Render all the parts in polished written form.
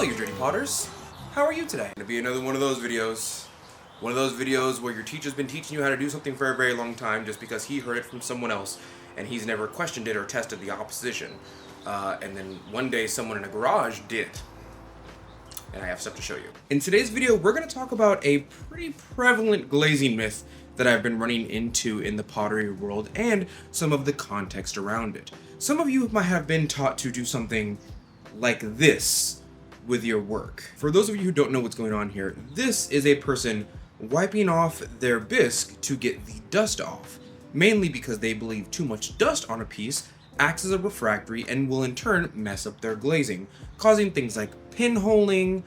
you dirty potters. How are you today? Gonna be another one of those videos. One of those videos where your teacher's been teaching you how to do something for a very long time just because he heard it from someone else and he's never questioned it or tested the opposition. And then one day someone in a garage did. And I have stuff to show you. In today's video, we're going to talk about a pretty prevalent glazing myth that I've been running into in the pottery world and some of the context around it. Some of you might have been taught to do something like this with your work. For those of you who don't know what's going on here, this is a person wiping off their bisque to get the dust off, mainly because they believe too much dust on a piece acts as a refractory and will in turn mess up their glazing, causing things like pinholing.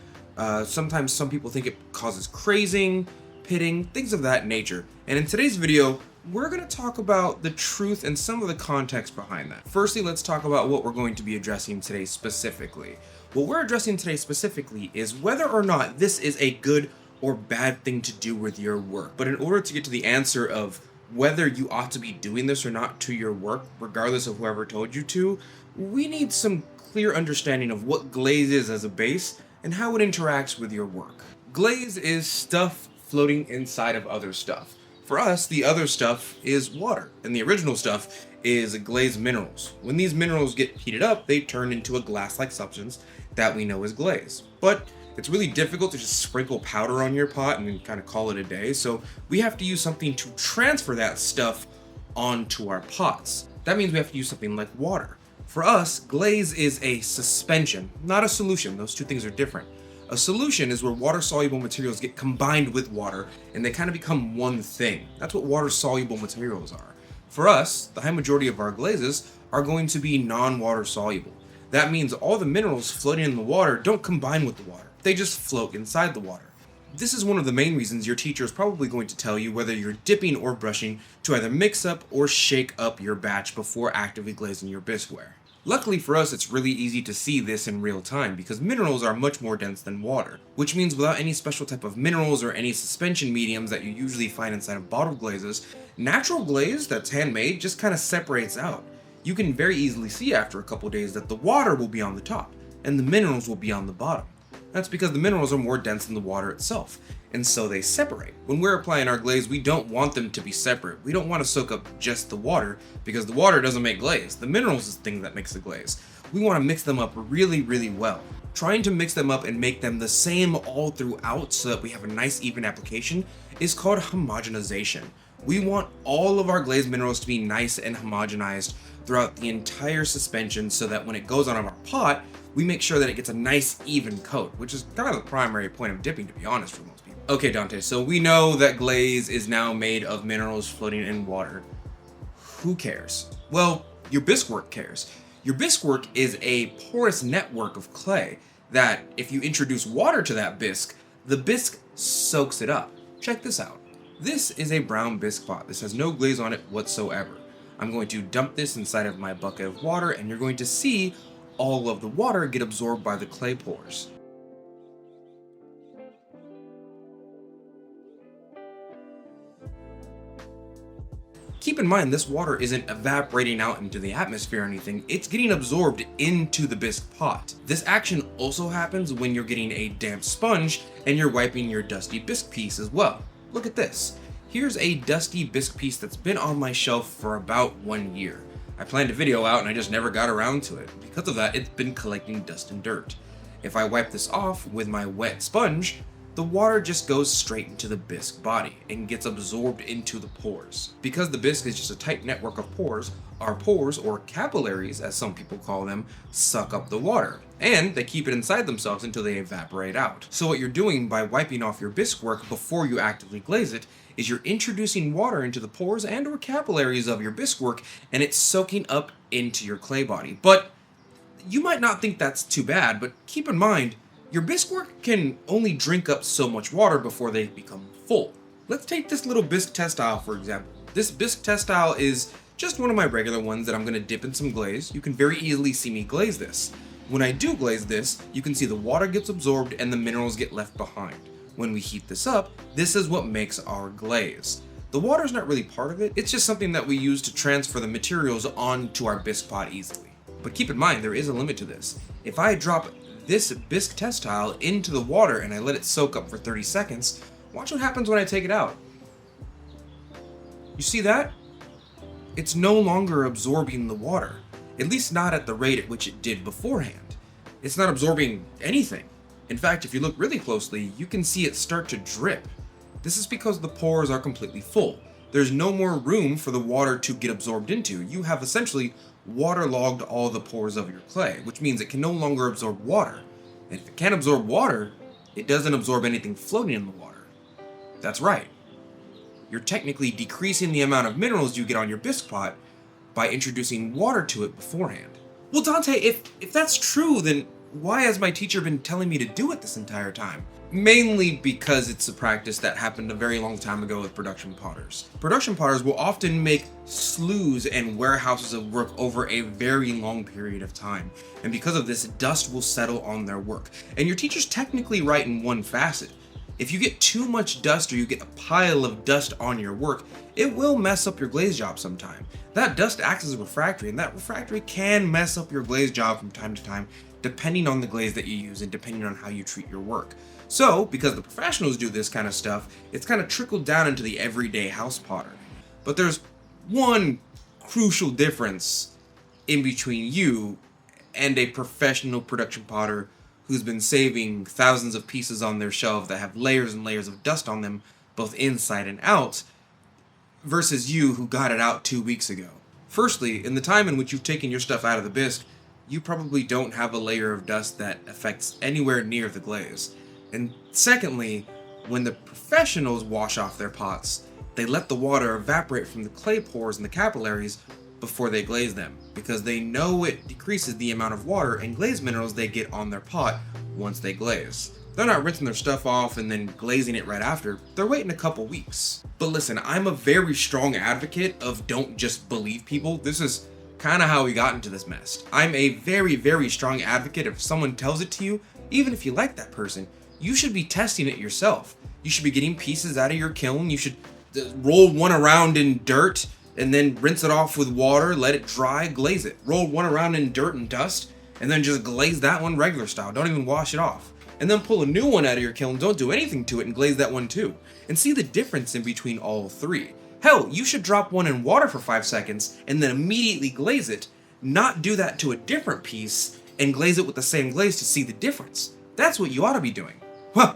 Sometimes some people think it causes crazing, pitting, things of that nature. And in today's video, we're going to talk about the truth and some of the context behind that. Firstly, let's talk about what we're going to be addressing today specifically. What we're addressing today specifically is whether or not this is a good or bad thing to do with your work. But in order to get to the answer of whether you ought to be doing this or not to your work, regardless of whoever told you to, we need some clear understanding of what glaze is as a base and how it interacts with your work. Glaze is stuff floating inside of other stuff. For us, the other stuff is water, and the original stuff is glazed minerals. When these minerals get heated up, they turn into a glass-like substance that we know as glaze. But it's really difficult to just sprinkle powder on your pot and kind of call it a day, so we have to use something to transfer that stuff onto our pots. That means we have to use something like water. For us, glaze is a suspension, not a solution. Those two things are different. A solution is where water-soluble materials get combined with water and they kind of become one thing. That's what water-soluble materials are. For us, the high majority of our glazes are going to be non-water soluble. That means all the minerals floating in the water don't combine with the water. They just float inside the water. This is one of the main reasons your teacher is probably going to tell you whether you're dipping or brushing to either mix up or shake up your batch before actively glazing your bisqueware. Luckily for us, it's really easy to see this in real time because minerals are much more dense than water, which means without any special type of minerals or any suspension mediums that you usually find inside of bottled glazes, natural glaze that's handmade just kind of separates out. You can very easily see after a couple days that the water will be on the top and the minerals will be on the bottom. That's because the minerals are more dense than the water itself, and so they separate. When we're applying our glaze, we don't want them to be separate. We don't want to soak up just the water, because the water doesn't make glaze. The minerals is the thing that makes the glaze. We want to mix them up really, really well. Trying to mix them up and make them the same all throughout so that we have a nice even application is called homogenization. We want all of our glazed minerals to be nice and homogenized throughout the entire suspension so that when it goes on our pot, we make sure that it gets a nice even coat, which is kind of the primary point of dipping, to be honest, for most people. Okay, Dante, so we know that glaze is now made of minerals floating in water. Who cares? Well, your bisque work cares. Your bisque work is a porous network of clay that, if you introduce water to that bisque, the bisque soaks it up. Check this out. This is a brown bisque pot. This has no glaze on it whatsoever. I'm going to dump this inside of my bucket of water, and you're going to see all of the water get absorbed by the clay pores. Keep in mind, this water isn't evaporating out into the atmosphere or anything, it's getting absorbed into the bisque pot. This action also happens when you're getting a damp sponge and you're wiping your dusty bisque piece as well. Look at this. Here's a dusty bisque piece that's been on my shelf for about 1 year. I planned a video out and I just never got around to it. Because of that, it's been collecting dust and dirt. If I wipe this off with my wet sponge, the water just goes straight into the bisque body and gets absorbed into the pores. Because the bisque is just a tight network of pores, our pores, or capillaries as some people call them, suck up the water. And they keep it inside themselves until they evaporate out. So what you're doing by wiping off your bisque work before you actively glaze it is you're introducing water into the pores and or capillaries of your bisque work, and it's soaking up into your clay body. But you might not think that's too bad, but keep in mind, your bisque work can only drink up so much water before they become full. Let's take this little bisque testile for example. This bisque testile is just one of my regular ones that I'm going to dip in some glaze. You can very easily see me glaze this. When I do glaze this, you can see the water gets absorbed and the minerals get left behind. When we heat this up, this is what makes our glaze. The water's not really part of it, it's just something that we use to transfer the materials onto our bisque pot easily. But keep in mind, there is a limit to this. If I drop this bisque test tile into the water and I let it soak up for 30 seconds, watch what happens when I take it out. You see that? It's no longer absorbing the water, at least not at the rate at which it did beforehand. It's not absorbing anything. In fact, if you look really closely, you can see it start to drip. This is because the pores are completely full. There's no more room for the water to get absorbed into. You have essentially waterlogged all the pores of your clay, which means it can no longer absorb water. And if it can't absorb water, it doesn't absorb anything floating in the water. That's right. You're technically decreasing the amount of minerals you get on your bisque pot by introducing water to it beforehand. Well, Dante, if that's true, then why has my teacher been telling me to do it this entire time? Mainly because it's a practice that happened a very long time ago with production potters. Production potters will often make sloughs and warehouses of work over a very long period of time. And because of this, dust will settle on their work. And your teacher's technically right in one facet. If you get too much dust or you get a pile of dust on your work, it will mess up your glaze job sometime. That dust acts as a refractory, and that refractory can mess up your glaze job from time to time, depending on the glaze that you use and depending on how you treat your work. So, because the professionals do this kind of stuff, it's kind of trickled down into the everyday house potter. But there's one crucial difference in between you and a professional production potter who's been saving thousands of pieces on their shelf that have layers and layers of dust on them, both inside and out, versus you who got it out 2 weeks ago. Firstly, in the time in which you've taken your stuff out of the bisque, you probably don't have a layer of dust that affects anywhere near the glaze. And secondly, when the professionals wash off their pots, they let the water evaporate from the clay pores and the capillaries before they glaze them, because they know it decreases the amount of water and glaze minerals they get on their pot once they glaze. They're not rinsing their stuff off and then glazing it right after. They're waiting a couple weeks. But listen, I'm a very strong advocate of don't just believe people. This is kind of how we got into this mess. I'm a very, very strong advocate. If someone tells it to you, even if you like that person, you should be testing it yourself. You should be getting pieces out of your kiln. You should roll one around in dirt and then rinse it off with water, let it dry, glaze it. Roll one around in dirt and dust, and then just glaze that one regular style. Don't even wash it off. And then pull a new one out of your kiln, don't do anything to it, and glaze that one too. And see the difference in between all three. Hell, you should drop one in water for 5 seconds and then immediately glaze it, not do that to a different piece and glaze it with the same glaze to see the difference. That's what you ought to be doing. Huh.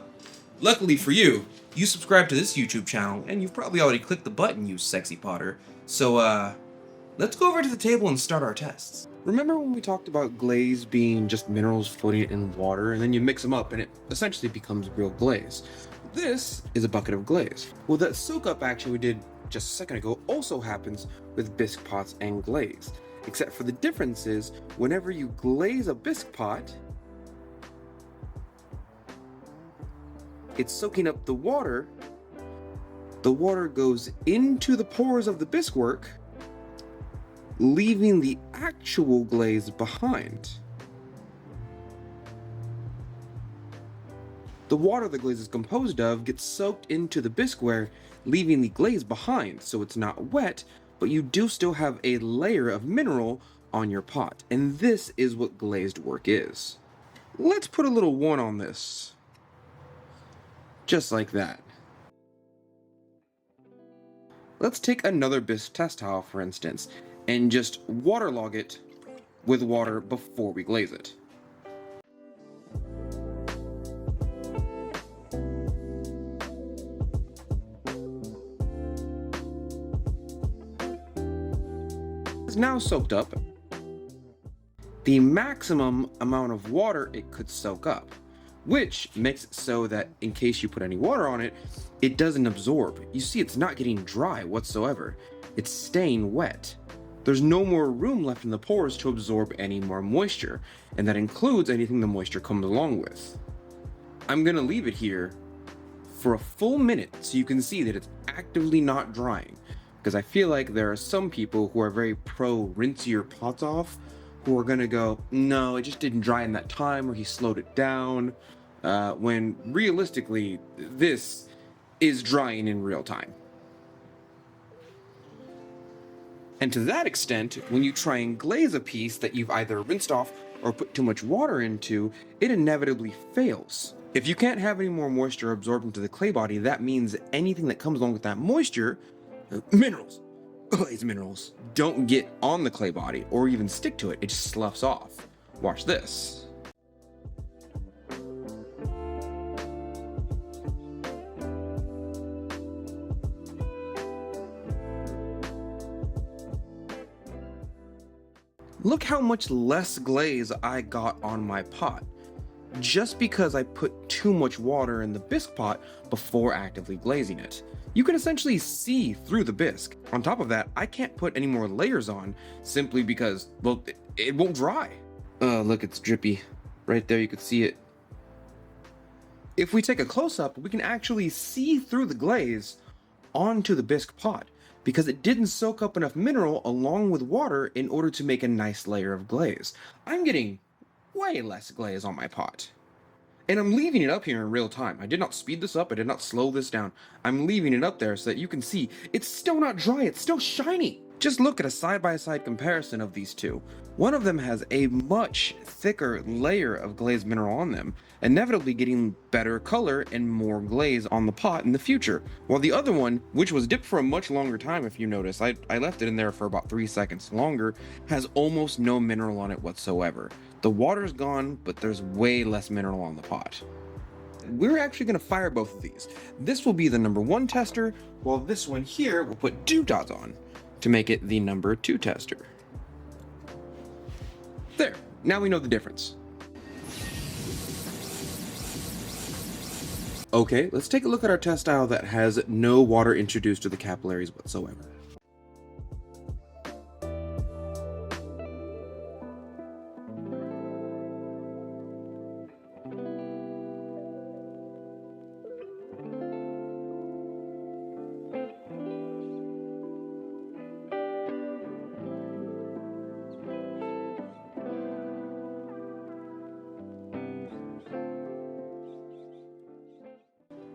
Luckily for you, you subscribe to this YouTube channel, and you've probably already clicked the button, you sexy potter. So, let's go over to the table and start our tests. Remember when we talked about glaze being just minerals floating in water, and then you mix them up and it essentially becomes real glaze? This is a bucket of glaze. Well, that soak up action we did just a second ago also happens with bisque pots and glaze, except for the difference is whenever you glaze a bisque pot, it's soaking up the water goes into the pores of the bisque work, leaving the actual glaze behind. The water the glaze is composed of gets soaked into the bisqueware, leaving the glaze behind, so it's not wet, but you do still have a layer of mineral on your pot, and this is what glazed work is. Let's put a little 1 on this. Just like that. Let's take another bisque test tile, for instance, and just waterlog it with water before we glaze it. It's now soaked up the maximum amount of water it could soak up, which makes it so that in case you put any water on it, it doesn't absorb. You see, it's not getting dry whatsoever. It's staying wet. There's no more room left in the pores to absorb any more moisture, and that includes anything the moisture comes along with. I'm gonna leave it here for a full minute so you can see that it's actively not drying, because I feel like there are some people who are very pro rinse your pots off who are gonna go, no, it just didn't dry in that time, or he slowed it down, when realistically, this is drying in real time. And to that extent, when you try and glaze a piece that you've either rinsed off or put too much water into, it inevitably fails. If you can't have any more moisture absorbed into the clay body, that means anything that comes along with that moisture, minerals, glaze minerals, don't get on the clay body or even stick to it. It just sloughs off. Watch this. Look how much less glaze I got on my pot, just because I put too much water in the bisque pot before actively glazing it. You can essentially see through the bisque. On top of that, I can't put any more layers on simply because, well, it won't dry. Look, it's drippy. Right there, you could see it. If we take a close-up, we can actually see through the glaze onto the bisque pot, because it didn't soak up enough mineral along with water in order to make a nice layer of glaze. I'm getting way less glaze on my pot. And I'm leaving it up here in real time. I did not speed this up, I did not slow this down. I'm leaving it up there so that you can see it's still not dry, it's still shiny. Just look at a side-by-side comparison of these two. One of them has a much thicker layer of glazed mineral on them, inevitably getting better color and more glaze on the pot in the future. While the other one, which was dipped for a much longer time if you notice, I left it in there for about 3 seconds longer, has almost no mineral on it whatsoever. The water's gone, but there's way less mineral on the pot. We're actually going to fire both of these. This will be the number 1 tester, while this one here we'll put 2 dots on to make it the number 2 tester. There, now we know the difference. Okay, let's take a look at our test style that has no water introduced to the capillaries whatsoever.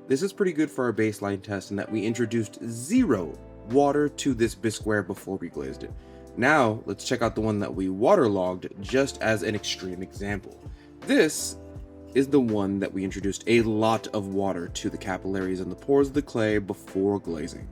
This is pretty good for our baseline test in that we introduced 0 water to this bisqueware before we glazed it. Now, let's check out the one that we waterlogged just as an extreme example. This is the one that we introduced a lot of water to the capillaries and the pores of the clay before glazing.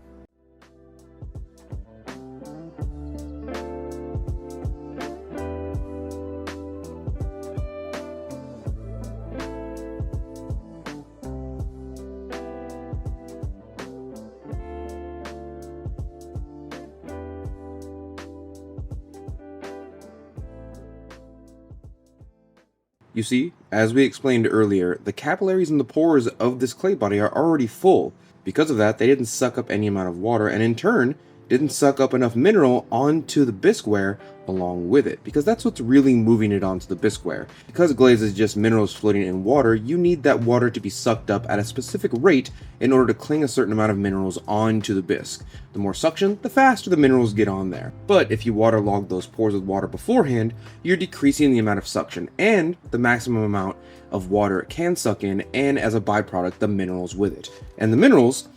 You see, as we explained earlier, the capillaries and the pores of this clay body are already full. Because of that, they didn't suck up any amount of water, and in turn, didn't suck up enough mineral onto the bisqueware along with it, because that's what's really moving it onto the bisqueware. Because glaze is just minerals floating in water, you need that water to be sucked up at a specific rate in order to cling a certain amount of minerals onto the bisque. The more suction, the faster the minerals get on there. But if you waterlog those pores with water beforehand, you're decreasing the amount of suction and the maximum amount of water it can suck in, and as a byproduct, the minerals with it. And the minerals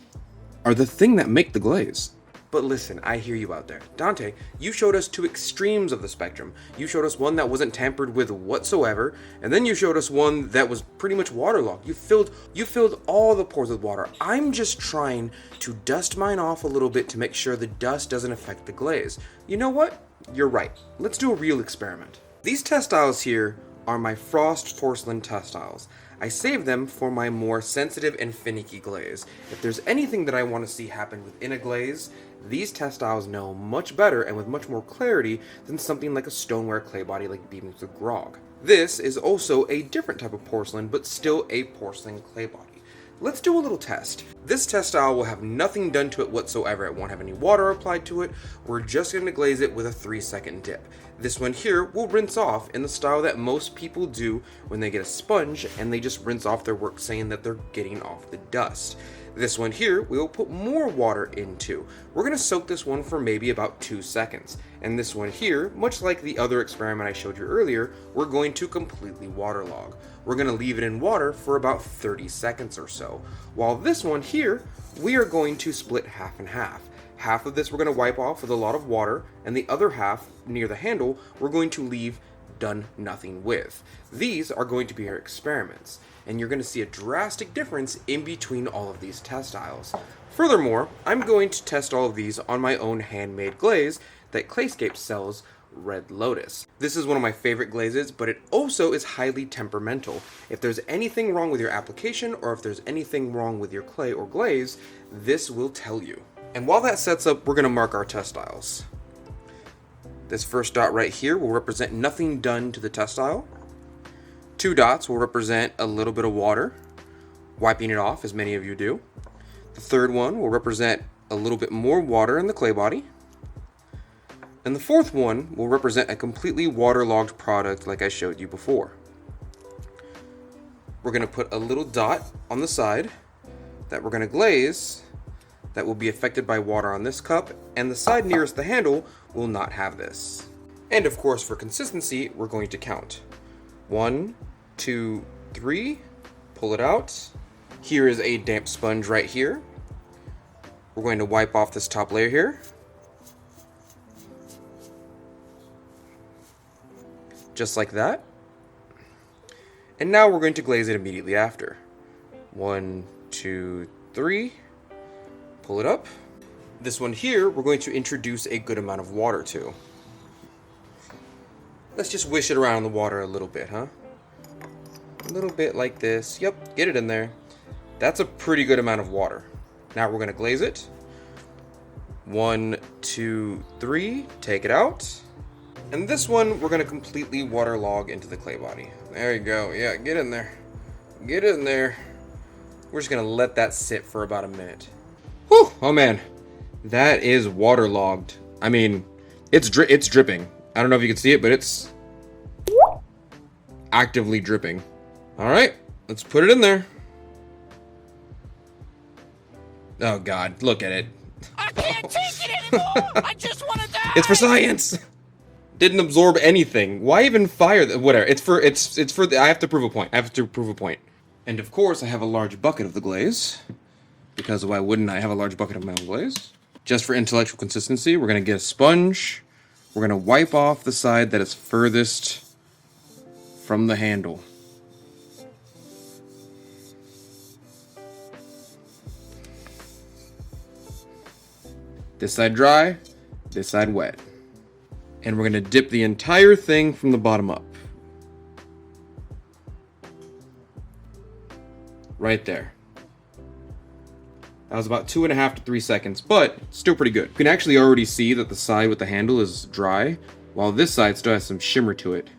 are the thing that make the glaze. But listen, I hear you out there. Dante, you showed us 2 extremes of the spectrum. You showed us one that wasn't tampered with whatsoever, and then you showed us one that was pretty much waterlogged. You filled all the pores with water. I'm just trying to dust mine off a little bit to make sure the dust doesn't affect the glaze. You know what? You're right. Let's do a real experiment. These test styles here are my frost porcelain test styles. I save them for my more sensitive and finicky glaze. If there's anything that I want to see happen within a glaze, these test styles know much better and with much more clarity than something like a stoneware clay body like Beaming's with Grog. This is also a different type of porcelain, but still a porcelain clay body. Let's do a little test. This test style will have nothing done to it whatsoever. It won't have any water applied to it. We're just going to glaze it with a 3-second dip. This one here will rinse off in the style that most people do when they get a sponge and they just rinse off their work saying that they're getting off the dust. This one here, we will put more water into. We're going to soak this one for maybe about 2 seconds. And this one here, much like the other experiment I showed you earlier, we're going to completely waterlog. We're going to leave it in water for about 30 seconds or so. While this one here, we are going to split half and half. Half of this we're going to wipe off with a lot of water, and the other half, near the handle, we're going to leave done nothing with. These are going to be our experiments, and you're going to see a drastic difference in between all of these textiles. Furthermore, I'm going to test all of these on my own handmade glaze that Clayscape sells, Red Lotus. This is one of my favorite glazes, but it also is highly temperamental. If there's anything wrong with your application, or if there's anything wrong with your clay or glaze, this will tell you. And while that sets up, we're going to mark our textiles. This first dot right here will represent nothing done to the textile. 2 dots will represent a little bit of water, wiping it off, as many of you do. The third one will represent a little bit more water in the clay body. And the fourth one will represent a completely waterlogged product like I showed you before. We're going to put a little dot on the side that we're going to glaze that will be affected by water on this cup, and the side nearest the handle will not have this. And of course, for consistency, we're going to count. 1, 2, 3, pull it out. Here is a damp sponge right here. We're going to wipe off this top layer here. Just like that. And now we're going to glaze it immediately after. 1, 2, 3. Pull it up. This one here, we're going to introduce a good amount of water to. Let's just wish it around in the water a little bit, huh? A little bit like this. Yep, get it in there. That's a pretty good amount of water. Now we're going to glaze it. 1, 2, 3. Take it out. And this one, we're going to completely waterlog into the clay body. There you go. Yeah, get in there. Get in there. We're just going to let that sit for about a minute. Whew! Oh man, that is waterlogged. I mean, it's dripping. I don't know if you can see it, but it's actively dripping. All right, let's put it in there. Oh God, look at it. I can't take it anymore. I just want to die. It's for science. Didn't absorb anything. Why even fire? Whatever. It's for. I have to prove a point. I have to prove a point. And of course, I have a large bucket of the glaze. Because why wouldn't I have a large bucket of my own glaze? Just for intellectual consistency, we're going to get a sponge. We're going to wipe off the side that is furthest from the handle. This side dry, this side wet. And we're going to dip the entire thing from the bottom up. Right there. That was about 2.5 to 3 seconds, but still pretty good. You can actually already see that the side with the handle is dry, while this side still has some shimmer to it.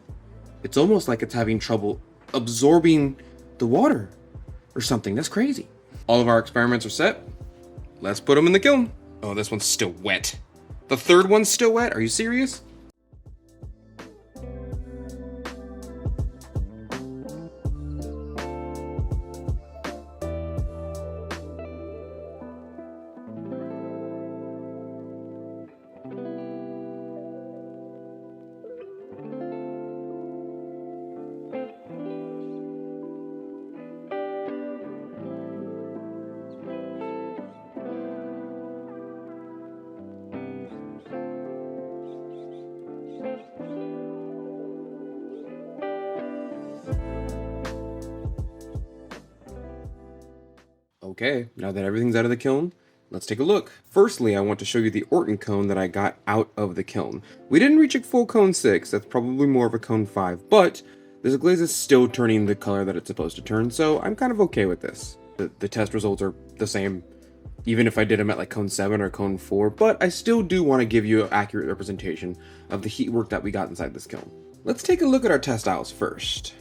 It's almost like it's having trouble absorbing the water or something. That's crazy. All of our experiments are set. Let's put them in the kiln. Oh, this one's still wet. The third one's still wet? Are you serious? Okay, now that everything's out of the kiln, let's take a look. Firstly, I want to show you the Orton cone that I got out of the kiln. We didn't reach a full cone 6, that's probably more of a cone 5, but this glaze is still turning the color that it's supposed to turn, so I'm kind of okay with this. The test results are the same, even if I did them at like cone 7 or cone 4, but I still do want to give you an accurate representation of the heat work that we got inside this kiln. Let's take a look at our textiles first.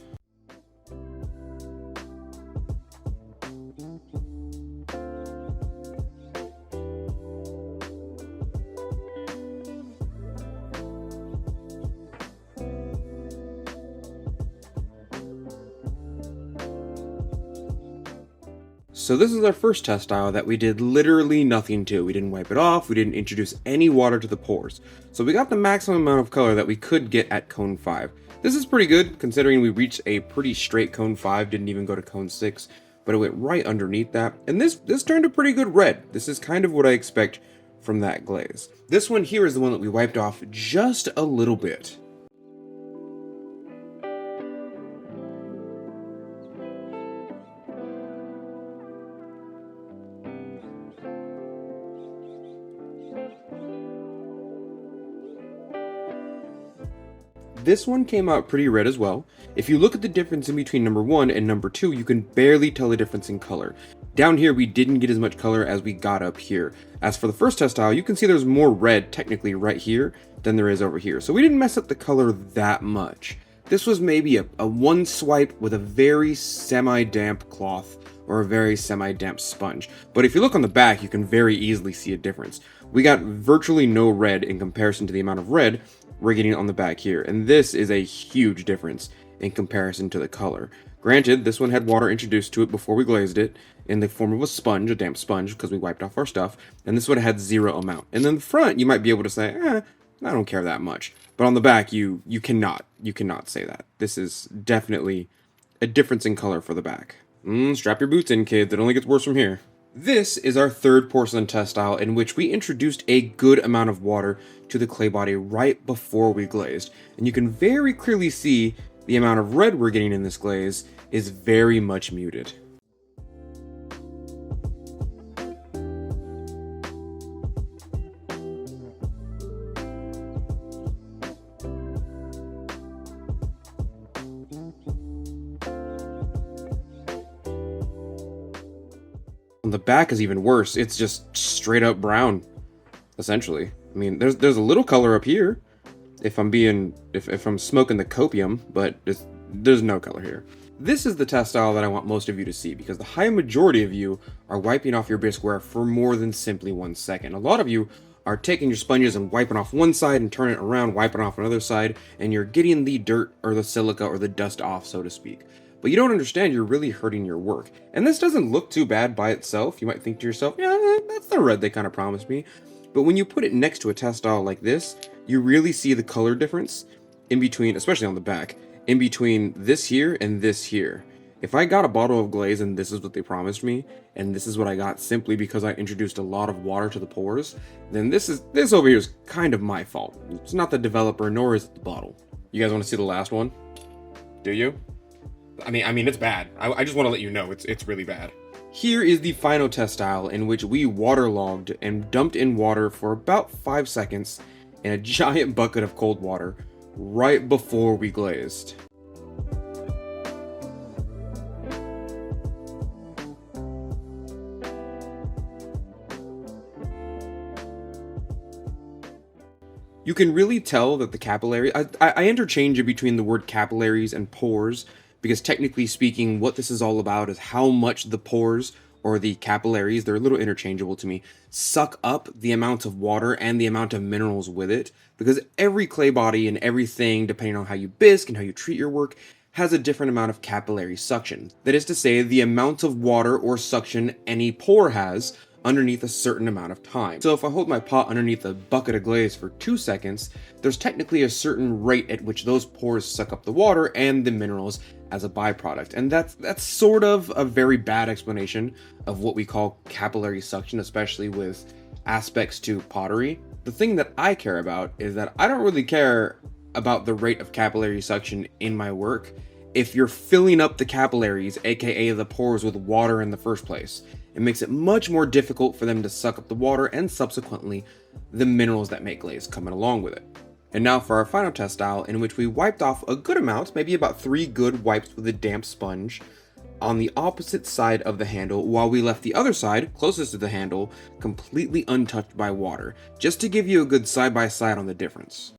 So this is our first textile that we did literally nothing to. We didn't wipe it off, we didn't introduce any water to the pores. So we got the maximum amount of color that we could get at cone 5. This is pretty good considering we reached a pretty straight cone 5, didn't even go to cone 6, but it went right underneath that. And this turned a pretty good red. This is kind of what I expect from that glaze. This one here is the one that we wiped off just a little bit. This one came out pretty red as well. If you look at the difference in between number 1 and number 2, you can barely tell the difference in color. Down here, we didn't get as much color as we got up here. As for the first test style, you can see there's more red technically right here than there is over here. So we didn't mess up the color that much. This was maybe a one swipe with a very semi-damp cloth or a very semi-damp sponge. But if you look on the back, you can very easily see a difference. We got virtually no red in comparison to the amount of red we're getting on the back here, and this is a huge difference in comparison to the color. Granted, this one had water introduced to it before we glazed it in the form of a sponge, a damp sponge, because we wiped off our stuff, and this one had zero amount. And then the front, you might be able to say, I don't care that much. But on the back, you cannot say that. This is definitely a difference in color for the back. Strap your boots in, kids. It only gets worse from here. This is our third porcelain test style, in which we introduced a good amount of water to the clay body right before we glazed. And you can very clearly see the amount of red we're getting in this glaze is very much muted. The back is even worse. It's just straight up brown, essentially. I mean, there's a little color up here if I'm smoking the copium, but there's no color here. This is the test style that I want most of you to see, because the high majority of you are wiping off your bisqueware for more than simply 1 second. A lot of you are taking your sponges and wiping off one side and turning it around, wiping off another side, and you're getting the dirt or the silica or the dust off, so to speak. But you don't understand you're really hurting your work. And this doesn't look too bad by itself. You might think to yourself, yeah, that's the red they kind of promised me. But when you put it next to a test style like this, you really see the color difference in between, especially on the back, in between this here and this here. If I got a bottle of glaze and this is what they promised me, and this is what I got simply because I introduced a lot of water to the pores, then this over here is kind of my fault. It's not the developer, nor is it the bottle. You guys want to see the last one? Do you? I mean, it's bad. I just want to let you know it's really bad. Here is the final test style, in which we waterlogged and dumped in water for about 5 seconds in a giant bucket of cold water right before we glazed. You can really tell that the capillary, I interchange between the word capillaries and pores, because technically speaking, what this is all about is how much the pores, or the capillaries, they're a little interchangeable to me, suck up the amount of water and the amount of minerals with it, because every clay body and everything, depending on how you bisque and how you treat your work, has a different amount of capillary suction. That is to say, the amount of water or suction any pore has underneath a certain amount of time. So if I hold my pot underneath a bucket of glaze for 2 seconds, there's technically a certain rate at which those pores suck up the water and the minerals as a byproduct. And that's sort of a very bad explanation of what we call capillary suction, especially with aspects to pottery. The thing that I care about is that I don't really care about the rate of capillary suction in my work if you're filling up the capillaries, aka the pores, with water in the first place. It makes it much more difficult for them to suck up the water and subsequently the minerals that make glaze coming along with it. And now for our final test style, in which we wiped off a good amount, maybe about 3 good wipes with a damp sponge, on the opposite side of the handle, while we left the other side, closest to the handle, completely untouched by water, just to give you a good side-by-side on the difference.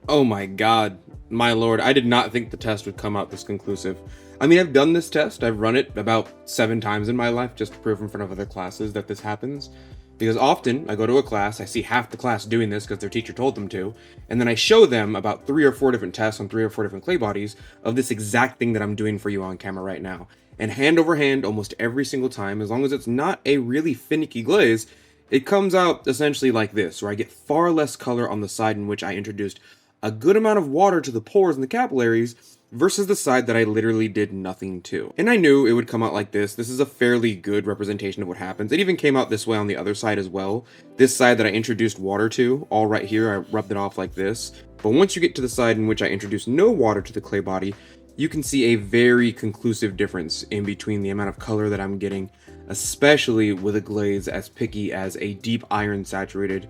Oh my god, My lord, I did not think the test would come out this conclusive. I mean, I've done this test. I've run it about 7 times in my life just to prove in front of other classes that this happens. Because often, I go to a class, I see half the class doing this because their teacher told them to, and then I show them about 3 or 4 different tests on 3 or 4 different clay bodies of this exact thing that I'm doing for you on camera right now. And hand over hand, almost every single time, as long as it's not a really finicky glaze, it comes out essentially like this, where I get far less color on the side in which I introduced a good amount of water to the pores and the capillaries versus the side that I literally did nothing to. And I knew it would come out like this. This is a fairly good representation of what happens. It even came out this way on the other side as well. This side that I introduced water to, all right here, I rubbed it off like this. But once you get to the side in which I introduced no water to the clay body, you can see a very conclusive difference in between the amount of color that I'm getting, especially with a glaze as picky as a deep iron saturated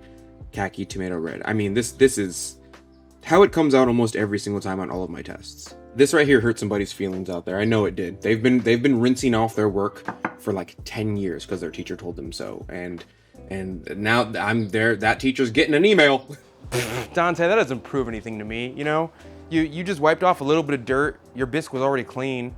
khaki tomato red. I mean, this is how it comes out almost every single time on all of my tests. This right here hurt somebody's feelings out there. I know it did. They've been rinsing off their work for like 10 years because their teacher told them so. And now I'm there. That teacher's getting an email. Dante, that doesn't prove anything to me. You know, you just wiped off a little bit of dirt. Your bisque was already clean.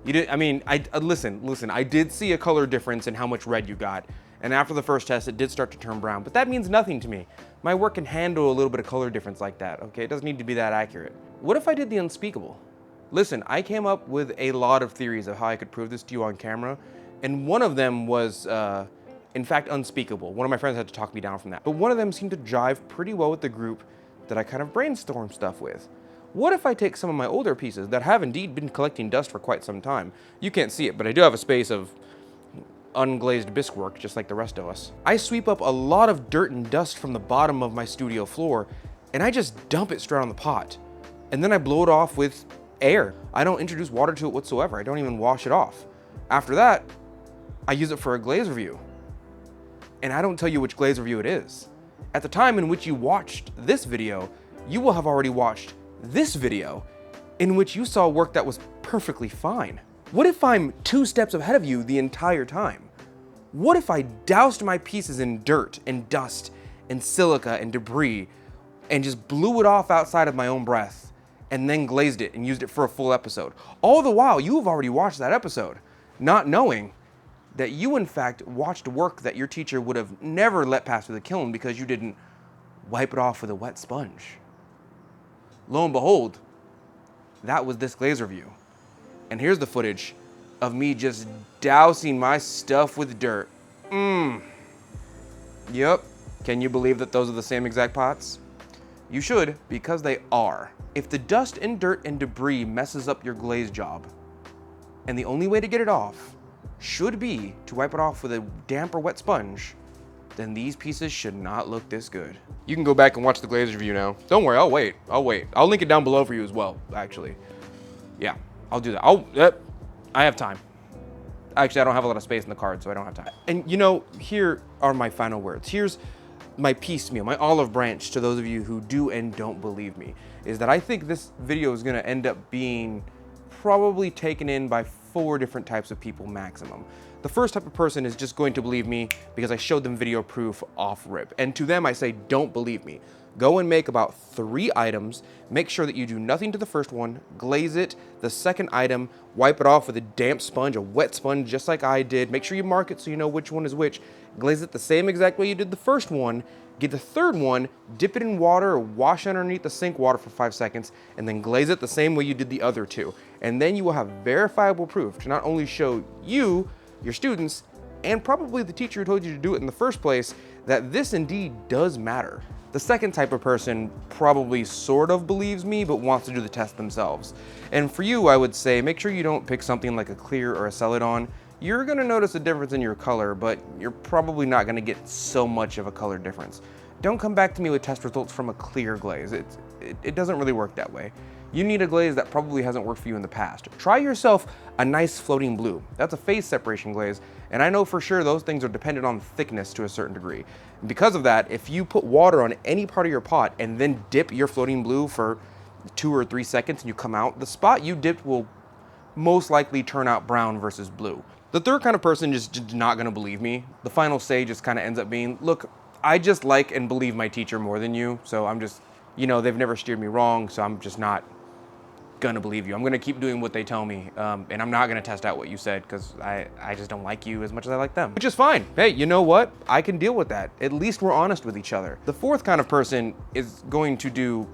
You did. I mean, listen. I did see a color difference in how much red you got. And after the first test, it did start to turn brown, but that means nothing to me. My work can handle a little bit of color difference like that, okay? It doesn't need to be that accurate. What if I did the unspeakable? Listen, I came up with a lot of theories of how I could prove this to you on camera, and one of them was, in fact, unspeakable. One of my friends had to talk me down from that. But one of them seemed to jive pretty well with the group that I kind of brainstormed stuff with. What if I take some of my older pieces that have indeed been collecting dust for quite some time? You can't see it, but I do have a space of unglazed bisque work, just like the rest of us. I sweep up a lot of dirt and dust from the bottom of my studio floor, and I just dump it straight on the pot. And then I blow it off with air. I don't introduce water to it whatsoever. I don't even wash it off. After that, I use it for a glaze review. And I don't tell you which glaze review it is. At the time in which you watched this video, you will have already watched this video in which you saw work that was perfectly fine. What if I'm 2 steps ahead of you the entire time? What if I doused my pieces in dirt and dust and silica and debris and just blew it off outside of my own breath and then glazed it and used it for a full episode? All the while, you have already watched that episode, not knowing that you in fact watched work that your teacher would have never let pass through the kiln because you didn't wipe it off with a wet sponge. Lo and behold, that was this glaze review. And here's the footage of me just dousing my stuff with dirt. Yep. Can you believe that those are the same exact pots? You should, because they are. If the dust and dirt and debris messes up your glaze job, and the only way to get it off should be to wipe it off with a damp or wet sponge, then these pieces should not look this good. You can go back and watch the glaze review now. Don't worry, I'll wait. I'll link it down below for you as well, actually. Yeah. I'll do that. I have time. Actually, I don't have a lot of space in the card, so I don't have time. And you know, here are my final words. Here's my piecemeal, my olive branch to those of you who do and don't believe me, is that I think this video is gonna end up being probably taken in by 4 different types of people maximum. The first type of person is just going to believe me because I showed them video proof off rip. And to them I say, don't believe me. Go and make about 3 items. Make sure that you do nothing to the first one. Glaze it. The second item, wipe it off with a damp sponge, a wet sponge, just like I did. Make sure you mark it so you know which one is which. Glaze it the same exact way you did the first one. Get the third one, dip it in water or wash underneath the sink water for 5 seconds, and then glaze it the same way you did the other 2. And then you will have verifiable proof to not only show you, your students, and probably the teacher who told you to do it in the first place, that this indeed does matter. The second type of person probably sort of believes me, but wants to do the test themselves. And for you, I would say, make sure you don't pick something like a clear or a celadon. You're gonna notice a difference in your color, but you're probably not gonna get so much of a color difference. Don't come back to me with test results from a clear glaze. It doesn't really work that way. You need a glaze that probably hasn't worked for you in the past. Try yourself a nice floating blue. That's a phase separation glaze, and I know for sure those things are dependent on thickness to a certain degree. And because of that, if you put water on any part of your pot and then dip your floating blue for 2 or 3 seconds and you come out, the spot you dipped will most likely turn out brown versus blue. The third kind of person is just not gonna believe me. The final say just kind of ends up being, look, I just like and believe my teacher more than you, so I'm just you know, they've never steered me wrong, so I'm just not gonna believe you. I'm gonna keep doing what they tell me, and I'm not gonna test out what you said because I just don't like you as much as I like them, which is fine. Hey, you know what? I can deal with that. At least we're honest with each other. The fourth kind of person is going to do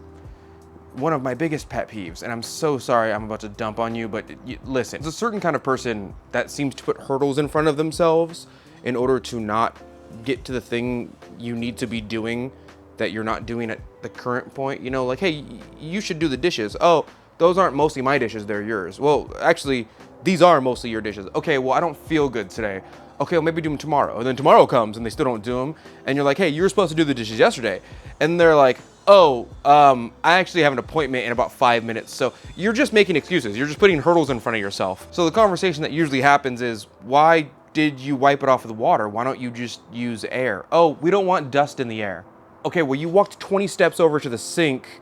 one of my biggest pet peeves, and I'm so sorry I'm about to dump on you, but listen, there's a certain kind of person that seems to put hurdles in front of themselves in order to not get to the thing you need to be doing that you're not doing at the current point. You know, like, hey, you should do the dishes. Oh, those aren't mostly my dishes, they're yours. Well, actually, these are mostly your dishes. Okay, well, I don't feel good today. Okay, well, maybe do them tomorrow. And then tomorrow comes and they still don't do them. And you're like, hey, you were supposed to do the dishes yesterday. And they're like, oh, I actually have an appointment in about 5 minutes. So you're just making excuses. You're just putting hurdles in front of yourself. So the conversation that usually happens is, why did you wipe it off with water? Why don't you just use air? Oh, we don't want dust in the air. Okay, well, you walked 20 steps over to the sink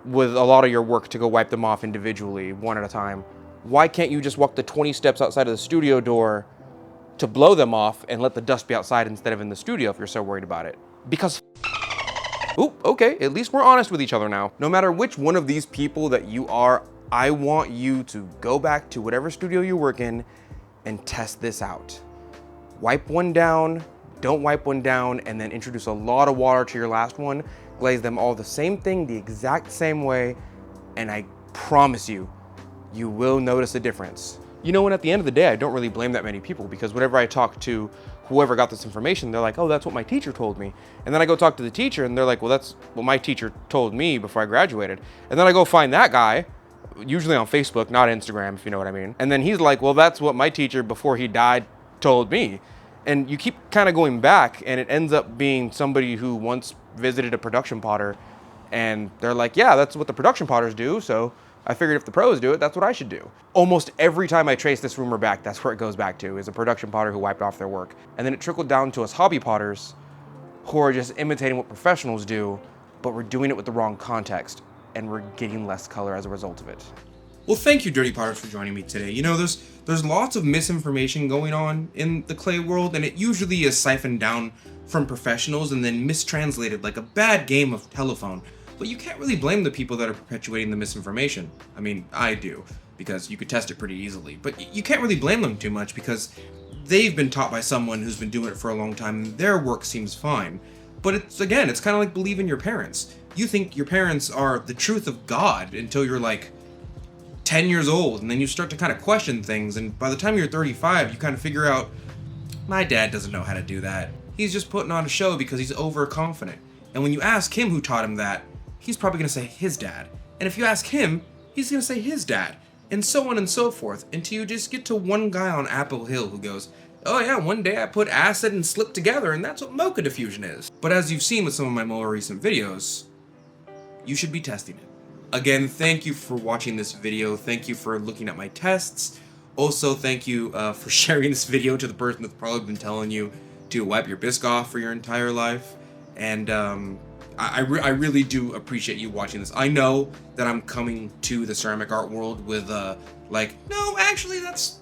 with a lot of your work to go wipe them off individually, one at a time. Why can't you just walk the 20 steps outside of the studio door to blow them off and let the dust be outside instead of in the studio if you're so worried about it? Because oop, okay, at least we're honest with each other now. No matter which one of these people that you are, I want you to go back to whatever studio you work in and test this out. Wipe one down, don't wipe one down, and then introduce a lot of water to your last one. Glaze them all the same thing, the exact same way, and I promise you, you will notice a difference. You know, and at the end of the day, I don't really blame that many people, because whenever I talk to whoever got this information, they're like, oh, that's what my teacher told me. And then I go talk to the teacher and they're like, well, that's what my teacher told me before I graduated. And then I go find that guy, usually on Facebook, not Instagram, if you know what I mean. And then he's like, well, that's what my teacher before he died told me. And you keep kind of going back, and it ends up being somebody who once visited a production potter, and they're like, yeah, that's what the production potters do, so I figured if the pros do it, that's what I should do. Almost every time I trace this rumor back, that's where it goes back to, is a production potter who wiped off their work. And then it trickled down to us hobby potters who are just imitating what professionals do, but we're doing it with the wrong context, and we're getting less color as a result of it. Well, thank you, Dirty Potters, for joining me today. You know, there's lots of misinformation going on in the clay world, and it usually is siphoned down from professionals and then mistranslated like a bad game of telephone. But you can't really blame the people that are perpetuating the misinformation. I mean, I do, because you could test it pretty easily. But you can't really blame them too much, because they've been taught by someone who's been doing it for a long time, and their work seems fine. But it's kind of like believing your parents. You think your parents are the truth of God until you're like 10 years old, and then you start to kind of question things, and by the time you're 35, you kind of figure out, my dad doesn't know how to do that. He's just putting on a show because he's overconfident. And when you ask him who taught him that, he's probably going to say his dad. And if you ask him, he's going to say his dad. And so on and so forth, until you just get to one guy on Apple Hill who goes, oh yeah, one day I put acid and slip together, and that's what mocha diffusion is. But as you've seen with some of my more recent videos, you should be testing it. Again, thank you for watching this video. Thank you for looking at my tests. Also, thank you for sharing this video to the person that's probably been telling you to wipe your bisque off for your entire life. And I really do appreciate you watching this. I know that I'm coming to the ceramic art world with like, no, actually, that's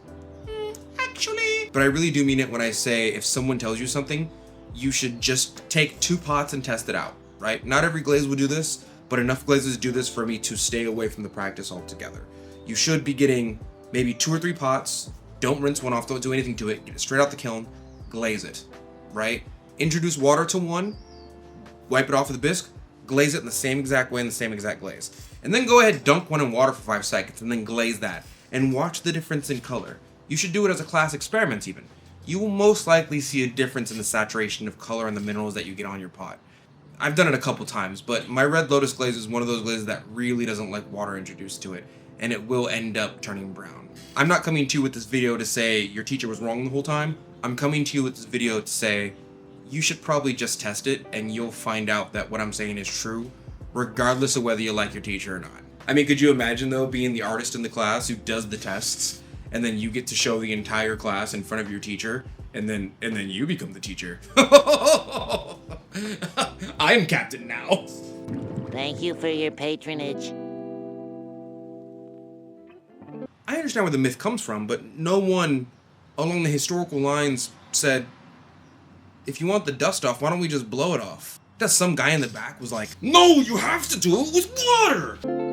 actually. But I really do mean it when I say if someone tells you something, you should just take 2 pots and test it out, right? Not every glaze will do this, but enough glazes do this for me to stay away from the practice altogether. You should be getting maybe 2 or 3 pots, don't rinse one off, don't do anything to it, get it straight out the kiln, glaze it, right? Introduce water to one, wipe it off with a bisque, glaze it in the same exact way in the same exact glaze. And then go ahead, dunk one in water for 5 seconds, and then glaze that, and watch the difference in color. You should do it as a class experiment even. You will most likely see a difference in the saturation of color and the minerals that you get on your pot. I've done it a couple times, but my Red Lotus glaze is one of those glazes that really doesn't like water introduced to it, and it will end up turning brown. I'm not coming to you with this video to say your teacher was wrong the whole time. I'm coming to you with this video to say you should probably just test it, and you'll find out that what I'm saying is true, regardless of whether you like your teacher or not. I mean, could you imagine though, being the artist in the class who does the tests, and then you get to show the entire class in front of your teacher, and then you become the teacher. I'm captain now. Thank you for your patronage. I understand where the myth comes from, but no one along the historical lines said, if you want the dust off, why don't we just blow it off? that some guy in the back was like, no, you have to do it with water.